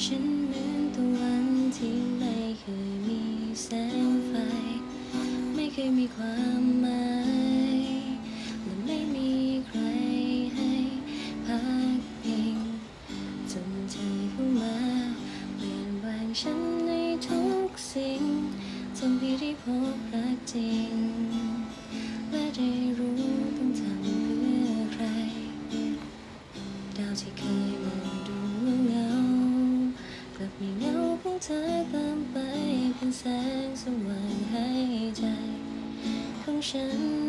ฉันเหมือนตะวันที่ไม่เคยมีแสงไฟไม่เคยมีความหมายและไม่มีใครให้พักพิงจนเธอเข้ามาเปลี่ยนแปลงฉันในทุกสิ่งจนพี่ได้พบรักจริงและได้รู้ต้องทำเพื่อใครดาวที่เคยมองดูเงากลับมีเงาของเธอตามไปเป็นแสงสว่างให้ใจของฉัน